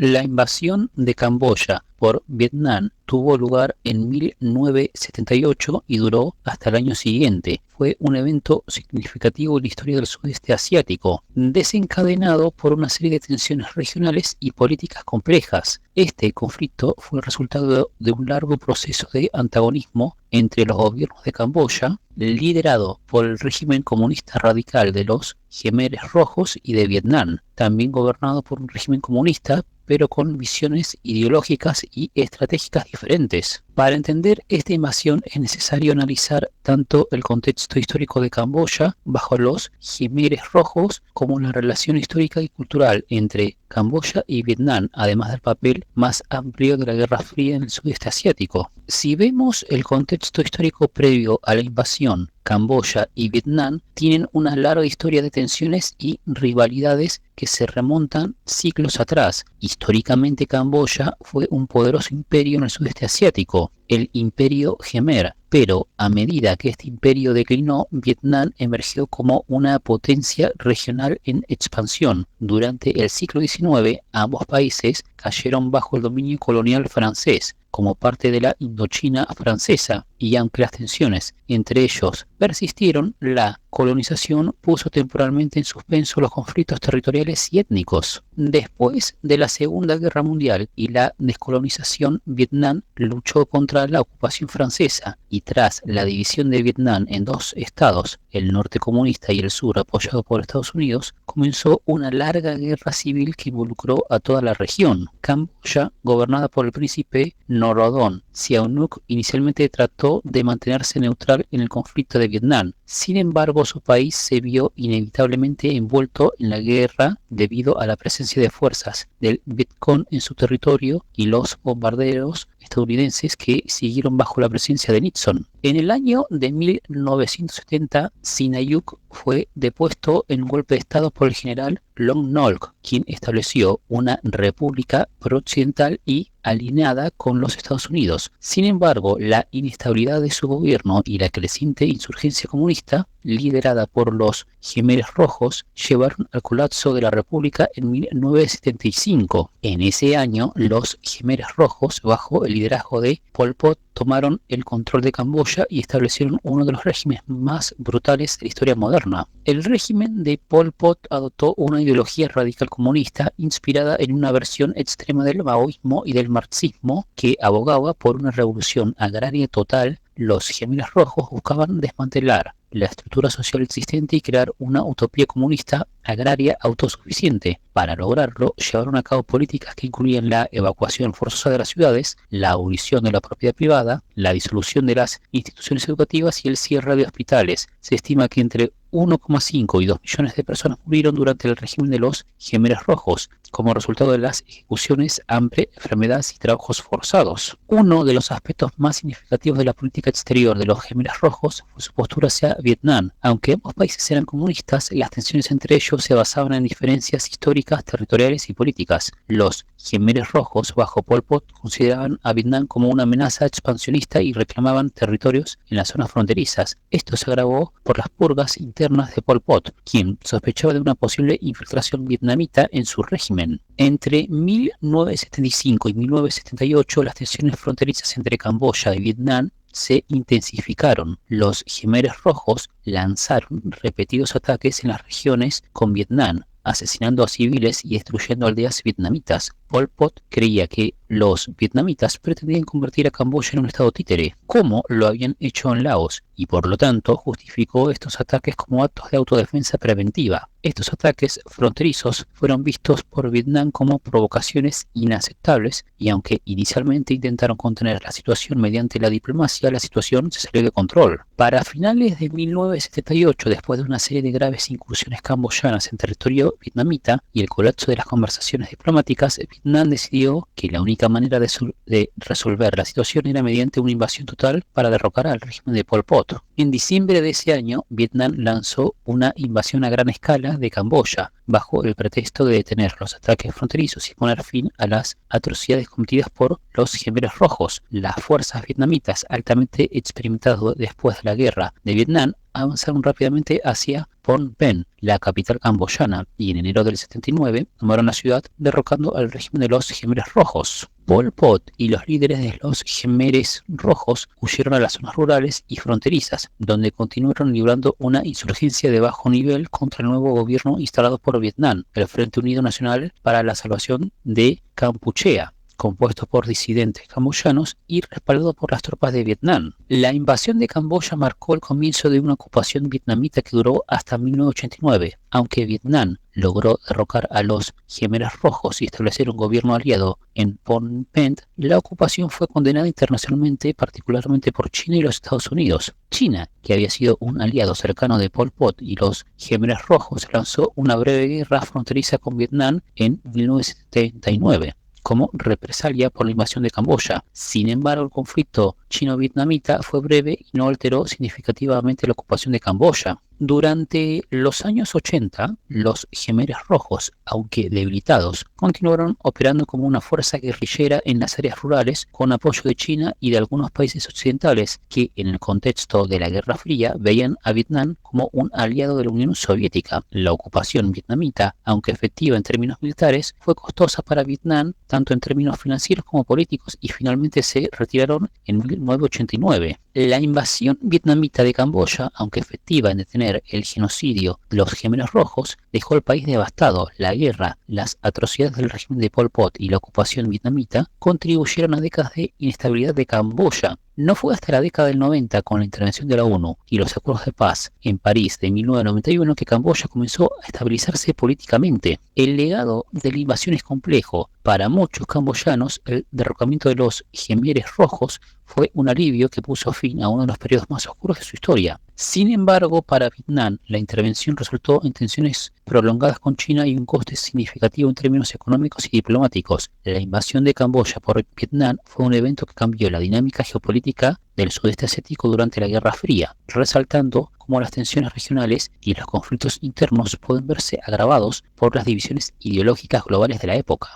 La invasión de Camboya por Vietnam tuvo lugar en 1978 y duró hasta el año siguiente. Fue un evento significativo en la historia del sudeste asiático, desencadenado por una serie de tensiones regionales y políticas complejas. Este conflicto fue el resultado de un largo proceso de antagonismo entre los gobiernos de Camboya, liderado por el régimen comunista radical de los Khmeres Rojos, y de Vietnam, también gobernado por un régimen comunista, pero con visiones ideológicas y estratégicas diferentes. Para entender esta invasión es necesario analizar tanto el contexto histórico de Camboya bajo los Khmeres Rojos como la relación histórica y cultural entre Camboya y Vietnam, además del papel más amplio de la Guerra Fría en el sudeste asiático. Si vemos el contexto histórico previo a la invasión, Camboya y Vietnam tienen una larga historia de tensiones y rivalidades que se remontan siglos atrás. Históricamente, Camboya fue un poderoso imperio en el sudeste asiático, el Imperio Khmer, pero a medida que este imperio declinó, Vietnam emergió como una potencia regional en expansión. Durante el siglo XIX, ambos países cayeron bajo el dominio colonial francés, como parte de la Indochina francesa, y aunque las tensiones entre ellos persistieron, la colonización puso temporalmente en suspenso los conflictos territoriales y étnicos. Después de la Segunda Guerra Mundial y la descolonización, Vietnam luchó contra la ocupación francesa, y tras la división de Vietnam en dos estados, el norte comunista y el sur apoyado por Estados Unidos, comenzó una larga guerra civil que involucró a toda la región. Camboya, gobernada por el príncipe Norodom Sihanouk, inicialmente trató de mantenerse neutral en el conflicto de Vietnam. Sin embargo, su país se vio inevitablemente envuelto en la guerra debido a la presencia de fuerzas del Vietcong en su territorio y los bombarderos estadounidenses que siguieron bajo la presencia de Nixon. En el año de 1970, Sihanouk fue depuesto en un golpe de estado por el general Lon Nol, quien estableció una república pro-occidental y alineada con los Estados Unidos. Sin embargo, la inestabilidad de su gobierno y la creciente insurgencia comunista, liderada por los Khmeres Rojos, llevaron al colapso de la república en 1975. En ese año, los Khmeres Rojos, bajo el liderazgo de Pol Pot, tomaron el control de Camboya y establecieron uno de los regímenes más brutales de la historia moderna. El régimen de Pol Pot adoptó una ideología radical comunista inspirada en una versión extrema del maoísmo y del marxismo que abogaba por una revolución agraria total. Los Khmeres Rojos buscaban desmantelar la estructura social existente y crear una utopía comunista agraria autosuficiente. Para lograrlo, llevaron a cabo políticas que incluían la evacuación forzosa de las ciudades, la abolición de la propiedad privada, la disolución de las instituciones educativas y el cierre de hospitales. Se estima que entre 1,5 y 2 millones de personas murieron durante el régimen de los Khmeres Rojos, como resultado de las ejecuciones, hambre, enfermedades y trabajos forzados. Uno de los aspectos más significativos de la política exterior de los Khmeres Rojos fue su postura hacia Vietnam. Aunque ambos países eran comunistas, las tensiones entre ellos se basaban en diferencias históricas, territoriales y políticas. Los Khmeres Rojos, bajo Pol Pot, consideraban a Vietnam como una amenaza expansionista y reclamaban territorios en las zonas fronterizas. Esto se agravó por las purgas internas de Pol Pot, quien sospechaba de una posible infiltración vietnamita en su régimen. Entre 1975 y 1978, las tensiones fronterizas entre Camboya y Vietnam se intensificaron. Los Khmeres Rojos lanzaron repetidos ataques en las regiones con Vietnam, asesinando a civiles y destruyendo aldeas vietnamitas. Pol Pot creía que los vietnamitas pretendían convertir a Camboya en un estado títere, como lo habían hecho en Laos, y por lo tanto justificó estos ataques como actos de autodefensa preventiva. Estos ataques fronterizos fueron vistos por Vietnam como provocaciones inaceptables, y aunque inicialmente intentaron contener la situación mediante la diplomacia, la situación se salió de control. Para finales de 1978, después de una serie de graves incursiones camboyanas en territorio vietnamita y el colapso de las conversaciones diplomáticas, Vietnam decidió que la única manera de resolver la situación era mediante una invasión total para derrocar al régimen de Pol Pot. En diciembre de ese año, Vietnam lanzó una invasión a gran escala de Camboya, bajo el pretexto de detener los ataques fronterizos y poner fin a las atrocidades cometidas por los Khmeres Rojos. Las fuerzas vietnamitas, altamente experimentadas después de la guerra de Vietnam, avanzaron rápidamente hacia Phnom Penh, la capital camboyana, y en enero del 79 tomaron la ciudad derrocando al régimen de los Khmeres Rojos. Pol Pot y los líderes de los Khmeres Rojos huyeron a las zonas rurales y fronterizas, donde continuaron librando una insurgencia de bajo nivel contra el nuevo gobierno instalado por Vietnam, el Frente Unido Nacional para la Salvación de Kampuchea, compuesto por disidentes camboyanos y respaldado por las tropas de Vietnam. La invasión de Camboya marcó el comienzo de una ocupación vietnamita que duró hasta 1989, aunque Vietnam logró derrocar a los Khmeres Rojos y establecer un gobierno aliado en Phnom Penh. La ocupación fue condenada internacionalmente, particularmente por China y los Estados Unidos. China, que había sido un aliado cercano de Pol Pot y los Khmeres Rojos, lanzó una breve guerra fronteriza con Vietnam en 1979 como represalia por la invasión de Camboya. Sin embargo, el conflicto chino-vietnamita fue breve y no alteró significativamente la ocupación de Camboya. Durante los años 80, los Khmeres Rojos, aunque debilitados, continuaron operando como una fuerza guerrillera en las áreas rurales con apoyo de China y de algunos países occidentales que, en el contexto de la Guerra Fría, veían a Vietnam como un aliado de la Unión Soviética. La ocupación vietnamita, aunque efectiva en términos militares, fue costosa para Vietnam, tanto en términos financieros como políticos, y finalmente se retiraron en 1989. La invasión vietnamita de Camboya, aunque efectiva en detener el genocidio de los Khmeres Rojos, dejó el país devastado. La guerra, las atrocidades del régimen de Pol Pot y la ocupación vietnamita contribuyeron a décadas de inestabilidad de Camboya. No fue hasta la década del 90, con la intervención de la ONU y los acuerdos de paz en París de 1991, que Camboya comenzó a estabilizarse políticamente. El legado de la invasión es complejo. Para muchos camboyanos, el derrocamiento de los Khmeres Rojos fue un alivio que puso fin a uno de los periodos más oscuros de su historia. Sin embargo, para Vietnam, la intervención resultó en tensiones prolongadas con China y un coste significativo en términos económicos y diplomáticos. La invasión de Camboya por Vietnam fue un evento que cambió la dinámica geopolítica del sudeste asiático durante la Guerra Fría, resaltando cómo las tensiones regionales y los conflictos internos pueden verse agravados por las divisiones ideológicas globales de la época.